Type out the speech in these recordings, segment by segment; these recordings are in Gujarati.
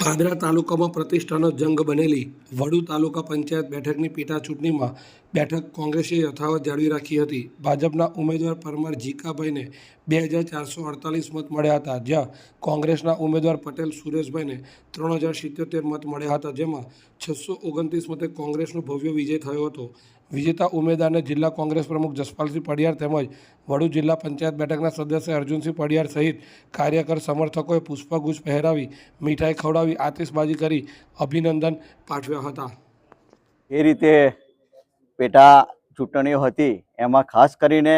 પાદરા તાલુકામાં પ્રતિષ્ઠાનો જંગ બનેલી વડુ તાલુકા પંચાયત બેઠકની પેટા ચૂંટણીમાં બેઠક કોંગ્રેસે યથાવત જાળવી રાખી હતી। ભાજપના ઉમેદવાર પરમાર જીકાભાઈને 2448 મત મળ્યા હતા, જ્યાં કોંગ્રેસના ઉમેદવાર પટેલ સુરેશભાઈને 3077 મત મળ્યા હતા, જેમાં 629 મતે કોંગ્રેસનો ભવ્ય વિજય થયો હતો। વિજેતા ઉમેદવારને જિલ્લા કોંગ્રેસ પ્રમુખ જસપાલસિંહ પડિયાર તેમજ વડુ જિલ્લા પંચાયત બેઠકના સદસ્ય અર્જુનસિંહ પડિયાર સહિત કાર્યકર સમર્થકોએ પુષ્પગુચ્છ પહેરાવી, મીઠાઈ ખવડાવી, આતિશબાજી કરી અભિનંદન પાઠવ્યા હતા। એ રીતે પેટા ચૂંટણીઓ હતી, એમાં ખાસ કરીને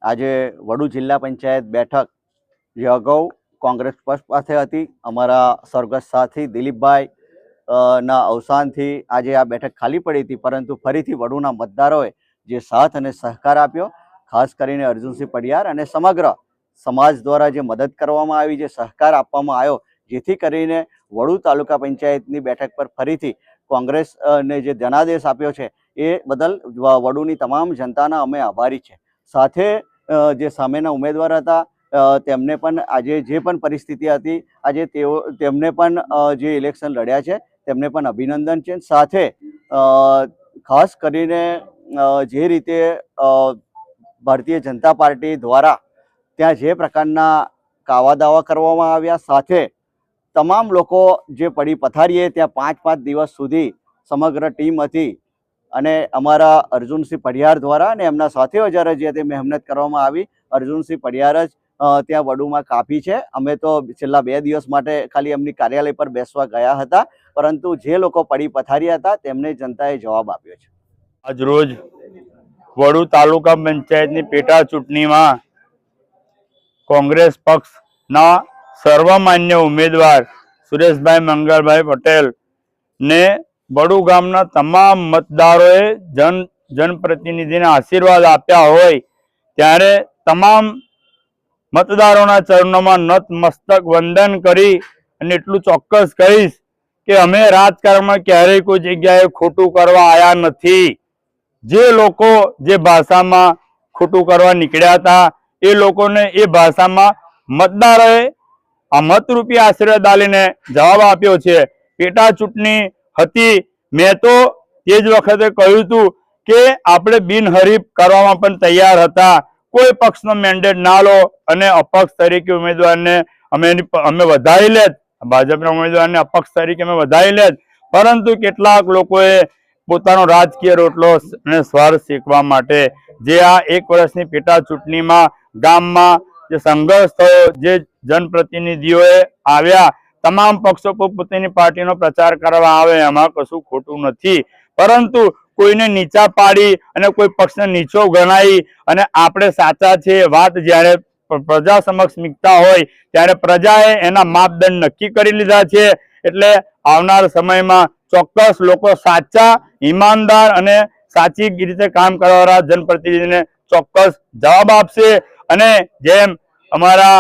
આજે વડુ જિલ્લા પંચાયત બેઠક જે અગાઉ કોંગ્રેસ પક્ષ પાસે હતી, અમારા સ્વર્ગસ્થ સાથી દિલીપભાઈ ના અવસાનથી આજે આ બેઠક ખાલી પડી હતી, પરંતુ ફરીથી વડુના મતદારોએ જે સાથ અને સહકાર આપ્યો, ખાસ કરીને અર્જુનસિંહ પડિયાર અને સમગ્ર સમાજ દ્વારા જે મદદ કરવામાં આવી, જે સહકાર આપવામાં આવ્યો, જેથી કરીને વડુ તાલુકા પંચાયતની બેઠક પર ફરીથી કોંગ્રેસને જે જનાદેશ આપ્યો છે એ બદલ વડુની તમામ જનતાના અમે આભારી છે। સાથે જે સામેના ઉમેદવાર હતા તેમને પણ આજે જે પણ પરિસ્થિતિ હતી, આજે તેમને પણ જે ઇલેક્શન લડ્યા છે તેમને પણ અભિનંદન છે। સાથે ખાસ કરીને જે રીતે ભારતીય જનતા પાર્ટી દ્વારા ત્યાં જે પ્રકારના કાવા દાવા કરવામાં આવ્યા, સાથે તમામ લોકો જે પડી પથારીએ ત્યાં 5-5 દિવસ સુધી સમગ્ર ટીમ હતી અને અમારા અર્જુનસિંહ પડિયાર દ્વારા અને એમના સાથીઓ જ્યારે જે તે મહેનત કરવામાં આવી, અર્જુનસિંહ પડિયાર જ ત્યાં વડુમાં કાફી છે। અમે તો છેલ્લા 2 દિવસ માટે ખાલી એમની કાર્યાલય પર બેસવા ગયા હતા, પરંતુ જે લોકો પડી પથારી હતા તેમને જનતાએ જવાબ આપ્યો છે। આજ રોજ વડુ તાલુકા પંચાયતની પેટા ચૂંટણીમાં કોંગ્રેસ પક્ષના સર્વમાન્ય ઉમેદવાર સુરેશભાઈ મંગળભાઈ પટેલ ને વડુ ગામના તમામ મતદારોએ જનપ્રતિનિધિને આશીર્વાદ આપ્યા હોય ત્યારે તમામ મતદારોના ચરણોમાં નતમસ્તક વંદન કરી અને એટલું ચોક્કસ કહીશ કે અમે રાજકારણમાં ક્યારેય કોઈ જગ્યાએ ખોટું કરવા આવ્યા નથી। જે લોકો જે ભાષામાં ખોટું કરવા નીકળ્યા હતા એ લોકોને એ ભાષામાં મતદારોએ આ મતરૂપી આશીર્વાદ આલીને જવાબ આપ્યો છે। પેટા ચૂંટણી હતી, મેં તો તે જ વખતે કહ્યું હતું કે આપણે બિનહરીફ કરવામાં પણ તૈયાર હતા, કોઈ પક્ષનો મેન્ડેટ ના લો અને અપક્ષ તરીકે ઉમેદવારને અમે વધારી લેત, ભાજપના ઉમેદવારને અપક્ષ તરીકે અમે વધારી લેત, પરંતુ કેટલાક લોકોએ પોતાનો રાજકીય રોટલો અને સ્વાર્થ શીખવા માટે જે આ 1 વર્ષની પેટા ચૂંટણીમાં ગામમાં જે સંઘર્ષ થયો, જે જનપ્રતિનિધિઓએ આવ્યા, તમામ પક્ષો પોતપોતાની પાર્ટીનો પ્રચાર કરવા આવે, એમાં કશું ખોટું નથી, પરંતુ કોઈને નીચા પાડી અને કોઈ પક્ષને નીચો ગણાવી અને આપણે સાચા છે વાત જ્યારે પ્રજા સમક્ષ મૂકતા હોય ત્યારે પ્રજાએ એના માપદંડ નક્કી કરી લીધા છે। એટલે આવનાર સમયમાં ચોક્કસ લોકો સાચા, ઈમાનદાર અને સાચી રીતે કામ કરવાવાળા જનપ્રતિનિધિને ચોક્કસ જવાબ આપશે। અને જેમ અમારા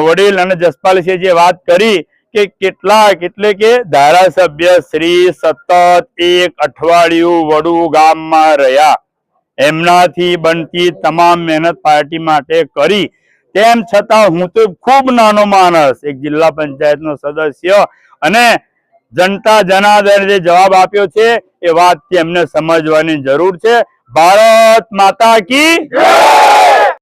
વડીલ અને જસપાલસિંહે જે વાત કરી કે કેટલાક એટલે કે ધારાસભ્ય શ્રી સતત 1 અઠવાડિયું વડુ ગામમાં રહ્યા, એમનાથી બનતી તમામ મહેનત પાર્ટી માટે કરી, તેમ છતાં હું તો ખૂબ નાનો માણસ, એક જિલ્લા પંચાયતનો સદસ્ય, અને જનતા જનાર્દને જે જવાબ આપ્યો છે એ વાત એમને સમજવાની જરૂર છે। ભારત માતા કી જય।